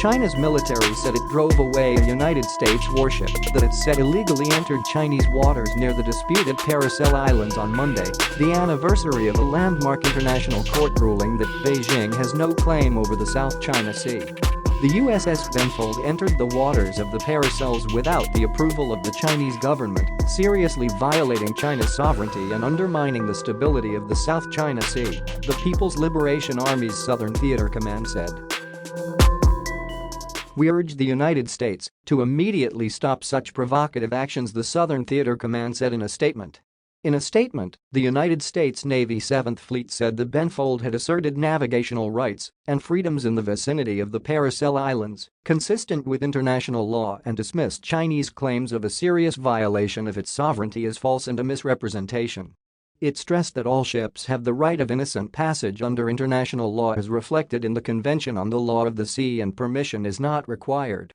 China's military said it drove away a United States warship that it said illegally entered Chinese waters near the disputed Paracel Islands on Monday, the anniversary of a landmark international court ruling that Beijing has no claim over the South China Sea. The USS Benfold entered the waters of the Paracels without the approval of the Chinese government, seriously violating China's sovereignty and undermining the stability of the South China Sea, the People's Liberation Army's Southern Theater Command said. "We urge the United States to immediately stop such provocative actions," the Southern Theater Command said in a statement. In a statement, the United States Navy 7th Fleet said the Benfold had asserted navigational rights and freedoms in the vicinity of the Paracel Islands, consistent with international law, and dismissed Chinese claims of a serious violation of its sovereignty as false and a misrepresentation. It stressed that all ships have the right of innocent passage under international law as reflected in the Convention on the Law of the Sea, and permission is not required.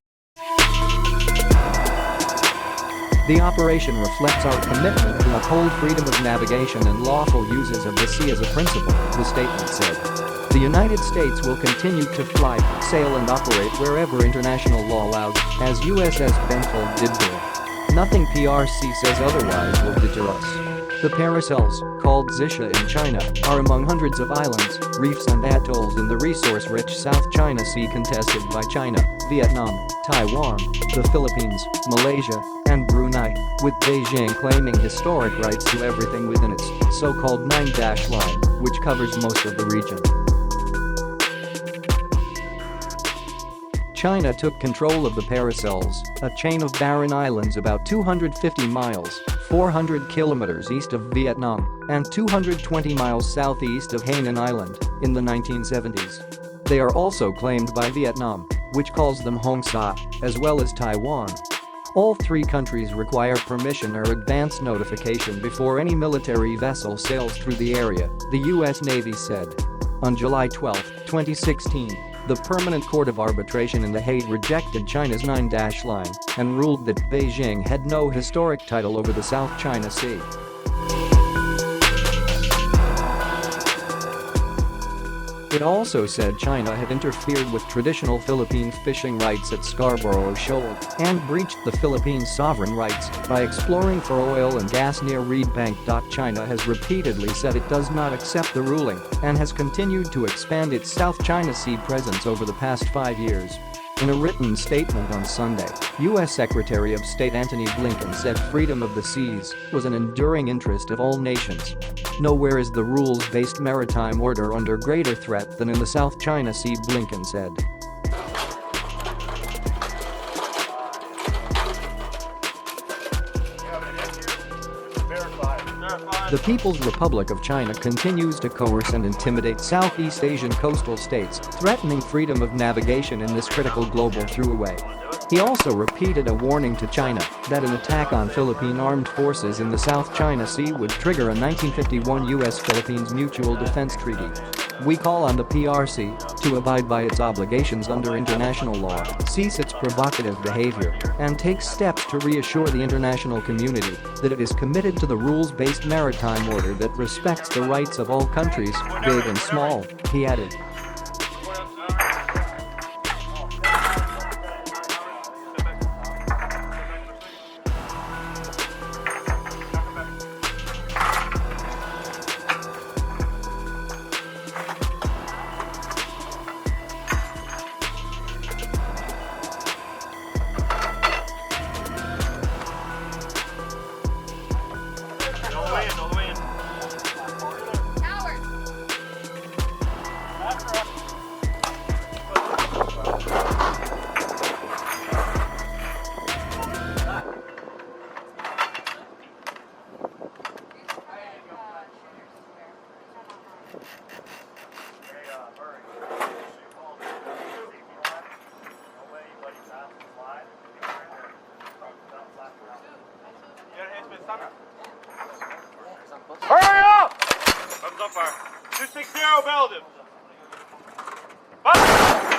"The operation reflects our commitment to uphold freedom of navigation and lawful uses of the sea as a principle," the statement said. "The United States will continue to fly, sail and operate wherever international law allows, as USS Benfold did there. Nothing PRC says otherwise will deter us." The Paracels, called Zisha in China, are among hundreds of islands, reefs and atolls in the resource-rich South China Sea contested by China, Vietnam, Taiwan, the Philippines, Malaysia, and Brunei, with Beijing claiming historic rights to everything within its so-called 9-dash line, which covers most of the region. China took control of the Paracels, a chain of barren islands about 250 miles (400 kilometers) east of Vietnam and 220 miles southeast of Hainan Island, in the 1970s. They are also claimed by Vietnam, which calls them Hong Sa, as well as Taiwan. All three countries require permission or advance notification before any military vessel sails through the area, the U.S. Navy said. On July 12, 2016, the Permanent Court of Arbitration in The Hague rejected China's 9-dash line and ruled that Beijing had no historic title over the South China Sea. It also said China had interfered with traditional Philippine fishing rights at Scarborough Shoal and breached the Philippines' sovereign rights by exploring for oil and gas near Reed Bank. China has repeatedly said it does not accept the ruling and has continued to expand its South China Sea presence over the past 5 years. In a written statement on Sunday, U.S. Secretary of State Antony Blinken said freedom of the seas was an enduring interest of all nations. "Nowhere is the rules-based maritime order under greater threat than in the South China Sea," Blinken said. The People's Republic of China continues to coerce and intimidate Southeast Asian coastal states, threatening freedom of navigation in this critical global throughway. He also repeated a warning to China that an attack on Philippine armed forces in the South China Sea would trigger a 1951 U.S.-Philippines Mutual Defense Treaty. "We call on the PRC to abide by its obligations under international law, cease its provocative behavior, and take steps to reassure the international community that it is committed to the rules-based maritime order that respects the rights of all countries, big and small," he added. Hurry up! Thumbs up, fire. 260, build him. Fire!